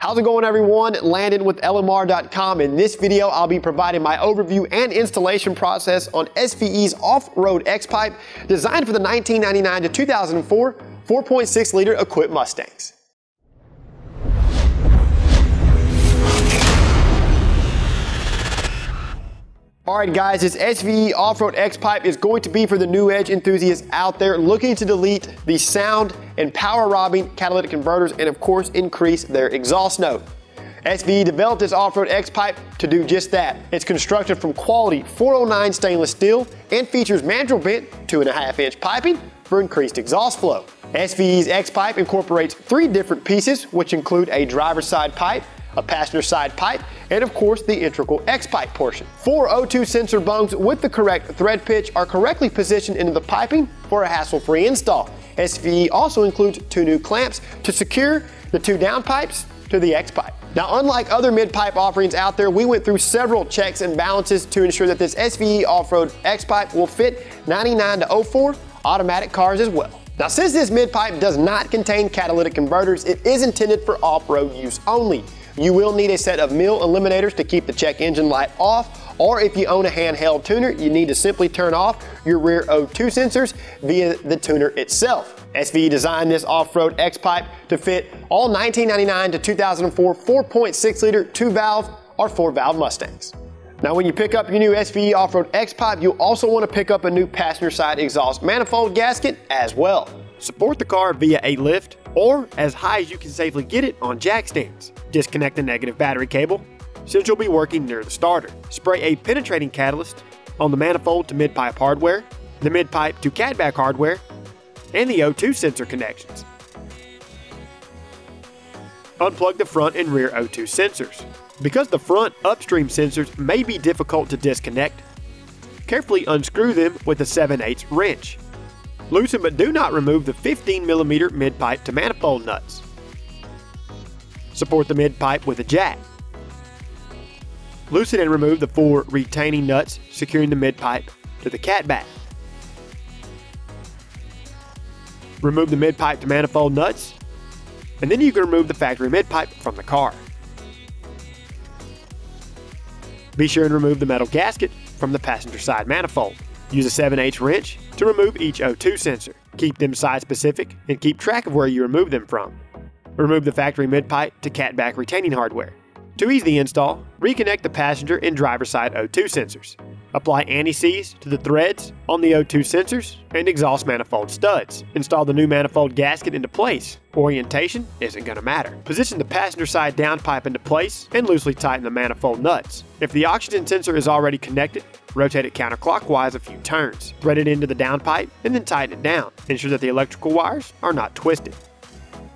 How's it going, everyone? Landon with LMR.com. In this video, I'll be providing my overview and installation process on SVE's off-road X-Pipe designed for the 1999 to 2004 4.6 liter equipped Mustangs. Alright guys, this SVE off-road X-Pipe is going to be for the new edge enthusiasts out there looking to delete the sound and power robbing catalytic converters and of course increase their exhaust note. SVE developed this off-road X-Pipe to do just that. It's constructed from quality 409 stainless steel and features mandrel bent 2.5-inch piping for increased exhaust flow. SVE's X-Pipe incorporates 3 different pieces, which include a driver's side pipe, a passenger side pipe, and of course the integral X-Pipe portion. 4 O2 sensor bungs with the correct thread pitch are correctly positioned into the piping for a hassle-free install. SVE also includes 2 new clamps to secure the 2 downpipes to the X-Pipe. Now, unlike other mid-pipe offerings out there, we went through several checks and balances to ensure that this SVE off-road X-Pipe will fit 99 to 04 automatic cars as well. Now, since this mid-pipe does not contain catalytic converters, it is intended for off-road use only. You will need a set of mil eliminators to keep the check engine light off, or if you own a handheld tuner, you need to simply turn off your rear O2 sensors via the tuner itself. SVE designed this off-road X-Pipe to fit all 1999 to 2004 4.6 liter 2-valve or 4-valve Mustangs. Now, when you pick up your new SVE off-road X-Pipe, you'll also want to pick up a new passenger side exhaust manifold gasket as well. Support the car via a lift or as high as you can safely get it on jack stands. Disconnect the negative battery cable since you'll be working near the starter. Spray a penetrating catalyst on the manifold to mid-pipe hardware, the mid-pipe to catback hardware, and the O2 sensor connections. Unplug the front and rear O2 sensors. Because the front upstream sensors may be difficult to disconnect, carefully unscrew them with a 7/8 wrench. Loosen but do not remove the 15mm mid-pipe to manifold nuts. Support the mid-pipe with a jack. Loosen and remove the 4 retaining nuts securing the mid-pipe to the catback. Remove the mid-pipe to manifold nuts, and then you can remove the factory mid-pipe from the car. Be sure and remove the metal gasket from the passenger side manifold. Use a 7/8 wrench to remove each O2 sensor. Keep them side specific and keep track of where you remove them from. Remove the factory mid-pipe to catback retaining hardware. To ease the install, reconnect the passenger and driver side O2 sensors. Apply anti-seize to the threads on the O2 sensors and exhaust manifold studs. Install the new manifold gasket into place. Orientation isn't going to matter. Position the passenger side downpipe into place and loosely tighten the manifold nuts. If the oxygen sensor is already connected, rotate it counterclockwise a few turns. Thread it into the downpipe and then tighten it down. Ensure that the electrical wires are not twisted.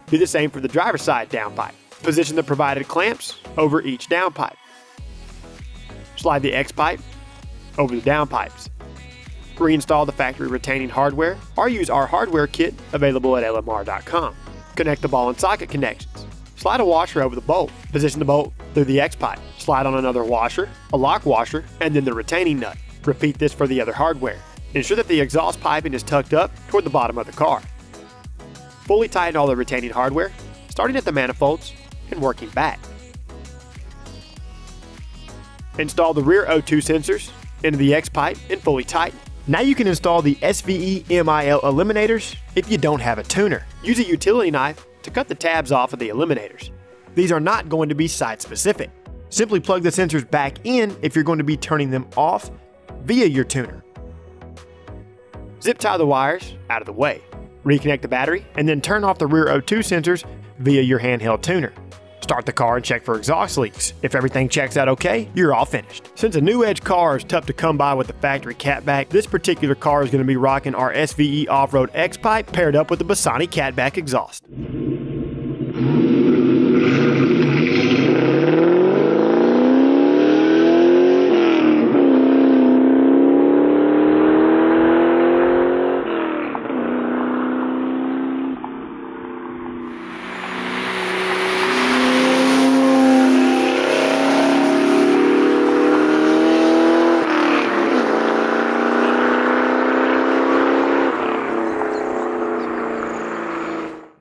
Do the same for the driver's side downpipe. Position the provided clamps over each downpipe. Slide the X-pipe over the downpipes. Reinstall the factory retaining hardware or use our hardware kit available at LMR.com. Connect the ball and socket connections. Slide a washer over the bolt. Position the bolt through the X-pipe. Slide on another washer, a lock washer, and then the retaining nut. Repeat this for the other hardware. Ensure that the exhaust piping is tucked up toward the bottom of the car. Fully tighten all the retaining hardware, starting at the manifolds and working back. Install the rear O2 sensors into the X-pipe and fully tighten. Now you can install the SVE MIL eliminators if you don't have a tuner. Use a utility knife to cut the tabs off of the eliminators. These are not going to be site specific. Simply plug the sensors back in if you're going to be turning them off via your tuner. Zip tie the wires out of the way. Reconnect the battery and then turn off the rear O2 sensors via your handheld tuner. Start the car and check for exhaust leaks. If everything checks out okay, you're all finished. Since a new edge car is tough to come by with the factory catback, this particular car is going to be rocking our SVE off-road X-Pipe paired up with the Bassani catback exhaust.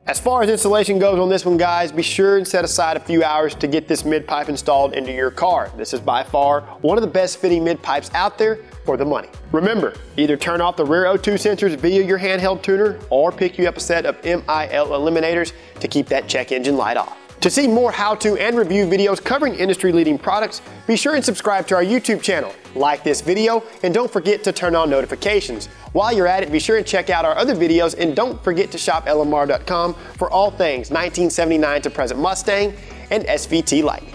As far as installation goes on this one, guys, be sure and set aside a few hours to get this mid pipe installed into your car. This is by far one of the best fitting mid pipes out there for the money. Remember, either turn off the rear O2 sensors via your handheld tuner or pick you up a set of MIL eliminators to keep that check engine light off. To see more how-to and review videos covering industry-leading products, be sure and subscribe to our YouTube channel, like this video, and don't forget to turn on notifications. While you're at it, be sure and check out our other videos, and don't forget to shop lmr.com for all things 1979 to present Mustang and SVT Lightning.